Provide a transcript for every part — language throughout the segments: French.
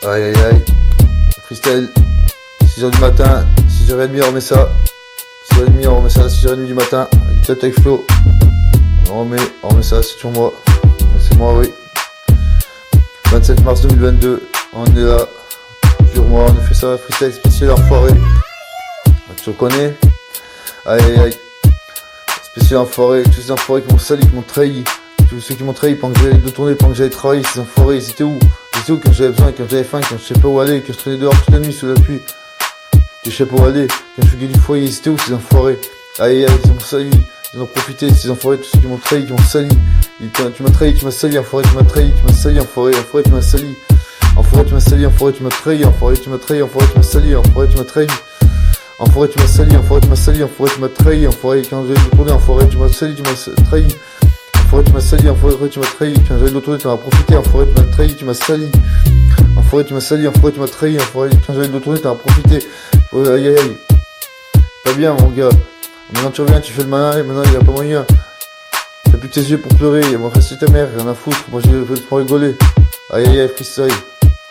Aïe aïe aïe. Freestyle. 6h du matin. 6h30 on remet ça. 6h30 on remet ça. 6h30 du matin. Du tête avec Flo. On remet ça. C'est sur moi. C'est moi, oui. 27 mars 2022. On est là. Sur moi. On a fait ça. Freestyle spécial enfoiré. Tu reconnais? Aïe aïe aïe. Spécial enfoiré. Tous ces enfoirés qui m'ont sali, qui m'ont trahi. Tous ceux qui m'ont trahi pendant que j'allais de tourner, pendant que j'allais travailler. Ces enfoirés, ils étaient où? Ils étaient où quand j'avais besoin, quand j'avais faim, quand je sais pas où aller, quand je traînais dehors toute la nuit sous la pluie, que je sais pas où aller, quand je fuguais du foyer, ils étaient où ces enfoirés? Aïe aïe, ils m'ont sali, ils ont profité, ces enfoirés, tous ceux qui m'ont trahi, qui m'ont sali. Tu m'as trahi, tu m'as sali, enfoiré, tu m'as trahi, tu m'as sali, enfoiré, enfoiré, tu m'as sali. Enfoiré, tu m'as sali, enfoiré, tu m'as trahi, enfoiré, tu m'as trahi, enfoiré, tu m'as sali, enfoiré, tu m'as trahi. Enfoiré, tu m'as sali, enfoiré, tu m'as sali, enfoiré, tu m'as trahi, enfoiré, quand j'allais de tourner, enfoiré, tu m'as sali, tu m'as trahi. Enfoiré, tu m'as sali, enfoiré, tu m'as trahi, quand j'allais de tourner, tu m'as profité, enfoiré, tu m'as trahi, tu m'as sali. Enfoiré, tu m'as sali, enfoiré, tu m'as trahi, enfoiré, quand j'allais de tourner, tu m'as profité. Aïe aïe aïe. Pas bien, mon gars. Maintenant tu reviens, tu fais le malin, et maintenant il y a pas moyen. T'as plus tes yeux pour pleurer, il va rester ta mère, rien à foutre, moi je vais te rigoler. Aïe aïe aïe, freestyle.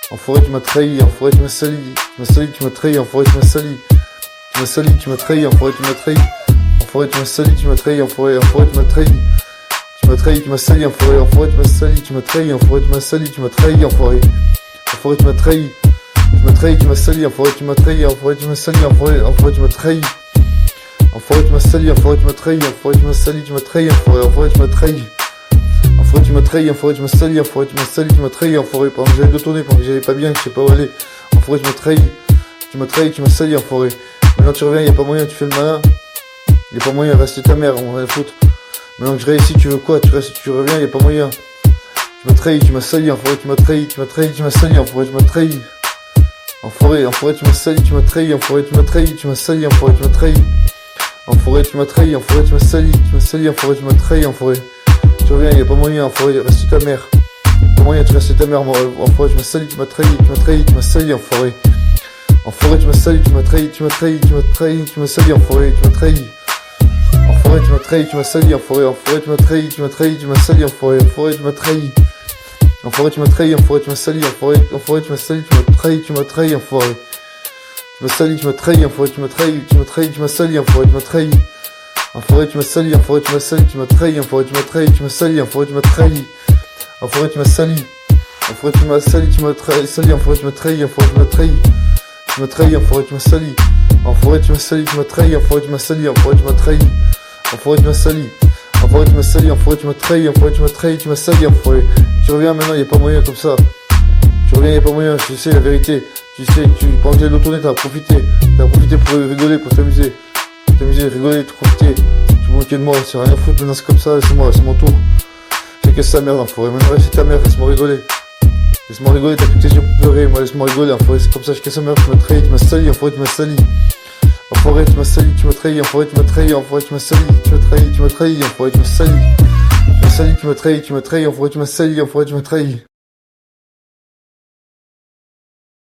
Enfoiré, tu m'as trahi, enfoiré, tu m'as sali, tu m'as trahi, enfoiré, tu m'as sali. Tu m'as sali, tu m'as trahi, enfoiré, tu m'as trahi. Enfoiré, tu m'as sali, tu m'as trahi, enfoiré, tu m'as trahi. Tu m'as trahi, tu m'as sali, enfoiré, tu m'as sali, tu m'as trahi, enfoiré, tu m'as sali, tu m'as trahi, enfoiré. Enfoiré, tu m'as trahi. Tu m'as trahi, tu m'as sali, enfoiré, tu m'as trahi, enfoiré, tu m'as sali, enfoiré, tu m'as trahi. Enfoiré, tu m'as sali, enfoiré, tu m'as trahi, enfoiré, tu m'as sali, tu m'as trahi, enfoiré, tu m'as trahi. Enfoiré, tu m'as trahi, enfoiré, tu m'as sali, enfoiré, tu m'as sali, tu m'as trahi, enfoiré, pendant que j'allais de tourner, pendant que j'allais pas bien, je sais pas où aller. Enfoiré, tu m'as trahi. Tu m'as trahi, tu m'as sali, enfoiré. Maintenant tu reviens, y a pas moyen, tu fais le malin. Y a pas moyen, reste ta mère, on va la foutre. Maintenant que je réussis, tu veux quoi? Tu restes, tu reviens, y a pas moyen. Tu m'as trahi, tu m'as sali, enfoiré, tu m'as trahi, tu m'as trahi, tu m'as sali, enfoiré, tu m'as trahi. Enfoiré, tu m'as sali, tu m'as trahi, enfoiré, tu m'as trahi, tu m'as sali, enfoiré, tu m'as trahi. Enfoiré, tu m'as trahi, enfoiré, tu m'as sali, enfoiré, tu m'as trahi, enfoiré. Tu reviens, y a pas moyen, enfoiré, reste ta mère. Pas moyen, tu restes ta mère, moi, enfoiré, tu m'as sali, tu m'as trahi, tu m'as sali, enfoiré. Enfoiré, tu m'as sali, tu m'as trahi, tu m'as trahi, tu m'as sali, enfoiré, tu m'as trahi. Enfoiré, tu m'as trahi, tu m'as sali, enfoiré, tu m'as trahi, tu m'as sali, enfoiré, tu m'as trahi. Enfoiré, tu m'as trahi, enfoiré, tu m'as sali, enfoiré, tu m'as sali, tu m'as trahi, enfoiré. Tu m'as sali, tu m'as trahi, enfoiré, tu m'as trahi, tu m'as sali, enfoiré, tu m'as trahi. Enfoiré, tu m'as sali, enfoiré, tu m'as sali, tu m'as trahi, enfoiré, tu m'as trahi, tu m'as sali, enfoiré, tu m'as trahi. Enfoiré, tu m'as sali. Enfoiré, tu m'as sali, tu m'as trahi, sali, enfoiré, tu m'as trahi, enfoiré, tu m'as trahi. Tu m'as trahi, enfoiré, tu m'as sali. Enfoiré, tu m'as sali, tu m'as trahi, enfoiré, tu m'as sali, enfoiré, tu m'as trahi. Enfoiré, tu m'as sali. Enfoiré, tu m'as sali, enfoiré, tu m'as trahi, enfoiré, tu m'as trahi, tu m'as sali, enfoiré. Tu reviens maintenant, y a pas moyen comme ça. Tu reviens, y a pas moyen, je sais la vérité. Tu sais, pendant que j'allais de tourner, t'as profité. T'as profité pour rigoler, pour t'amuser. T'amuser, rigoler, profiter. Tu moquais de moi, c'est rien à foutre, maintenant c'est comme ça, c'est moi, c'est mon tour. J'ai cassé ta merde, enfoiré. Maintenant, reste ta mère, laisse-moi rigoler. Laisse-moi rigoler, t'as plus tes yeux pour pleurer, moi laisse-moi rigoler, enfoiré, c'est comme ça, je casse ta mère, tu m'as trahi, tu m'as sali, enfoiré, tu m'as sali. Enfoiré, tu m'as sali, tu m'as trahi, enfoiré, tu m'as trahi, enfoiré, tu m'as sali, tu m'as trahi, enfoiré, tu m'as sali. Tu m'as sali, tu m'as trahi, tu m'as trahi, enfoiré, tu m'as sali, enfoiré, tu m'as trahi.